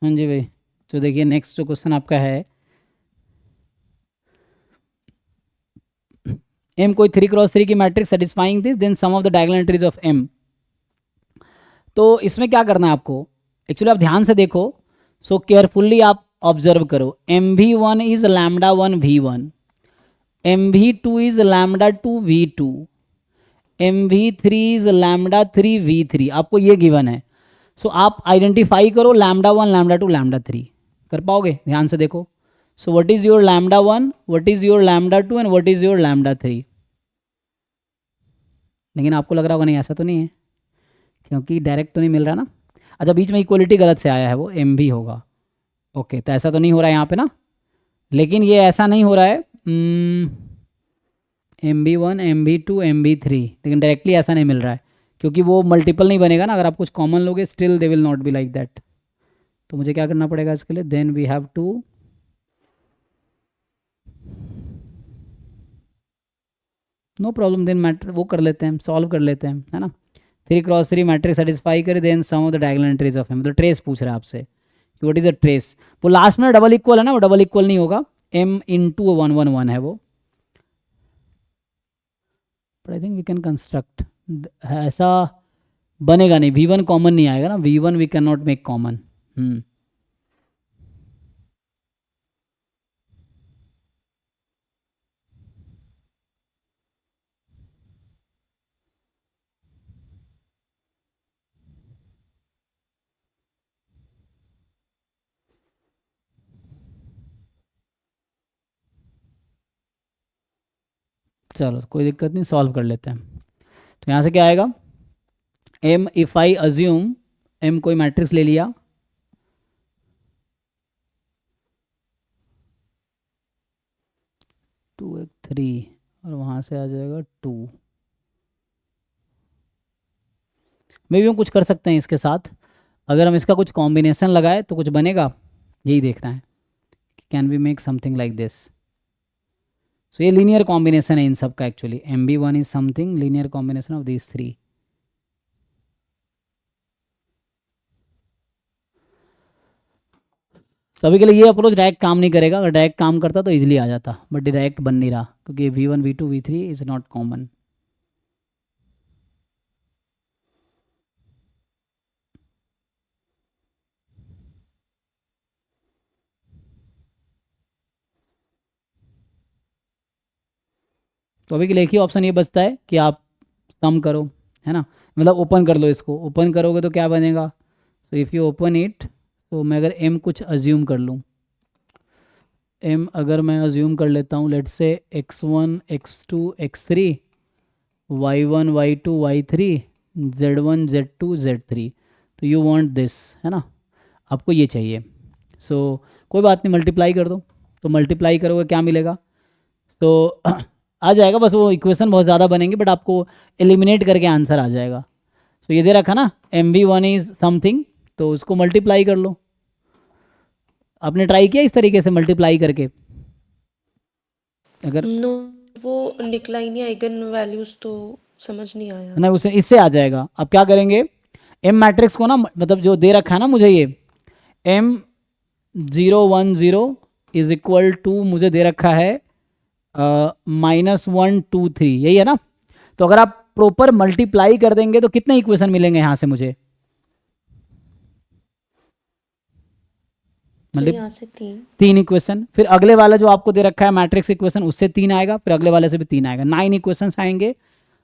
हाँ जी भाई। तो देखिए नेक्स्ट जो क्वेश्चन आपका है, एम कोई 3x3 की matrix satisfying this then sum of the diagonal entries of M. तो इसमें क्या करना है आपको, एक्चुअली आप ध्यान से देखो, सो केयरफुल्ली आप ऑब्जर्व करो। M V one is lambda one V one, M V two is lambda two V two, M V three is lambda three V three, आपको ये गिवन है। सो आप आइडेंटिफाई करो lambda one lambda two lambda three, कर पाओगे? ध्यान से देखो। So what is your lambda one, what is your lambda two and what is your lambda three. लेकिन आपको लग रहा होगा नहीं ऐसा तो नहीं है, क्योंकि डायरेक्ट तो नहीं मिल रहा ना। अच्छा, बीच में इक्वलिटी गलत से आया है, वो एम भी होगा। ओके, तो ऐसा तो नहीं हो रहा है यहाँ पे ना। लेकिन ये ऐसा नहीं हो रहा है M B one M B two M B three, लेकिन डायरेक्टली ऐसा नहीं मिल रहा है, क्योंकि वो मल्टीपल नहीं बनेगा ना। अगर आप कुछ कॉमन लोगे still they will not be like that. तो मुझे क्या करना पड़ेगा इसके लिए, then we have to no problem, then matrix वो कर लेते हैं, सॉल्व कर लेते हैं, है ना। 3x3 मैट्रिक्स सेटिस्फाई करे then sum of the diagonal entries of M, तो ट्रेस पूछ रहा है आपसे कि व्हाट इज अ ट्रेस। वो लास्ट में डबल इक्वल है ना, वो डबल इक्वल नहीं होगा, M into one one one है वो। But I think we can construct, ऐसा बनेगा नहीं, वी वन कॉमन नहीं आएगा ना, V one we can not make common. चलो कोई दिक्कत नहीं, सॉल्व कर लेते हैं। तो यहाँ से क्या आएगा, M if I assume, M कोई मैट्रिक्स ले लिया, टू एक थ्री, और वहाँ से आ जाएगा टू। मे भी हम कुछ कर सकते हैं इसके साथ, अगर हम इसका कुछ कॉम्बिनेशन लगाए तो कुछ बनेगा, यही देखना है। Can we make something like this. So ये लीनियर कॉम्बिनेशन है इन सब का, actually M B one is something linear combination of these three. तो अभी के लिए ये अप्रोच डायरेक्ट काम नहीं करेगा, अगर डायरेक्ट काम करता तो इजीली आ जाता, बट डायरेक्ट बन नहीं रहा, क्योंकि V one V two V three is not common. तो अभी के लिए एक ही ऑप्शन ये बचता है कि आप सम करो, है ना, मतलब ओपन कर लो इसको। ओपन करोगे तो क्या बनेगा, तो इफ़ यू ओपन इट, तो मैं अगर एम कुछ अज्यूम कर लूँ, एम अगर मैं अज्यूम कर लेता हूँ, let's say X one X two X three, Y one Y two Y three, Z one Z two Z three, तो यू वांट दिस, है ना, आपको ये चाहिए। सो कोई बात नहीं, मल्टीप्लाई कर दो। तो मल्टीप्लाई करोगे क्या मिलेगा, तो आ जाएगा, बस वो इक्वेशन बहुत ज़्यादा बनेंगे, बट आपको एलिमिनेट करके आंसर आ जाएगा। तो ये दे रखा ना, M V one is something, तो उसको मल्टीप्लाई कर लो। आपने ट्राई किया इस तरीके से मल्टीप्लाई करके? अगर नो, वो निकला ही नहीं, आइगन वैल्यूज तो समझ नहीं आया। ना, उसे इससे आ जाएगा। अब क्या करेंगे, एम मैट्रिक्स को ना, मतलब जो दे रखा है ना मुझे, ये M zero one zero is equal to, मुझे दे रखा है माइनस वन टू थ्री, यही है ना। तो अगर आप प्रॉपर मल्टीप्लाई कर देंगे तो कितने इक्वेशन मिलेंगे यहाँ से मुझे, सर मतलब यहाँ से 3। तीन इक्वेशन। फिर अगले वाला जो आपको दे रखा है मैट्रिक्स इक्वेशन, उससे तीन आएगा, फिर अगले वाले से भी तीन आएगा, नाइन इक्वेशंस आएंगे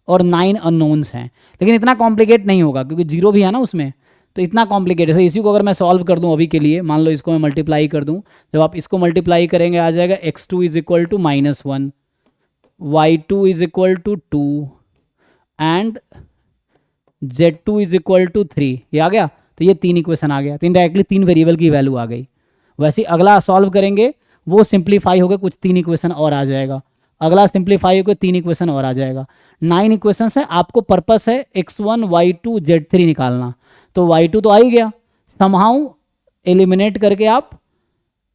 और नाइन अननोन्स हैं। लेकिन इतना कॉम्प्लिकेट नहीं होगा, क्योंकि जीरो भी है ना उसमें, तो इतना कॉम्प्लिकेट है। इसी को अगर मैं सॉल्व कर दूं अभी के लिए, मान लो इसको मैं मल्टीप्लाई कर दूं, जब आप इसको मल्टीप्लाई करेंगे आ जाएगा x two is equal to minus one, Y two is equal to two, and z two is equal to three, ये आ गया। तो ये तीन इक्वेशन आ गया, तो डायरेक्टली तीन वेरिएबल की वैल्यू आ गई। वैसे ही अगला सॉल्व करेंगे, वो सिंप्लीफाई होकर कुछ तीन इक्वेशन और आ जाएगा, अगला सिंप्लीफाई होकर तीन इक्वेशन और आ जाएगा। नाइन इक्वेशन है, आपको पर्पस है x one Y two Z three निकालना, तो वाई टू तो आ ही गया, समहाउ एलिमिनेट करके आप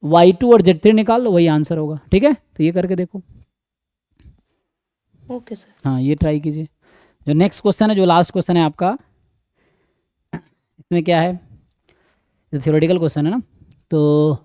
वाई टू और जेड थ्री निकाल लो, वही आंसर होगा। ठीक है, तो ये करके देखो। Okay sir. हाँ, ये ट्राई कीजिए। जो नेक्स्ट क्वेश्चन है, जो लास्ट क्वेश्चन है आपका, इसमें क्या है, थ्योरेटिकल क्वेश्चन है ना, तो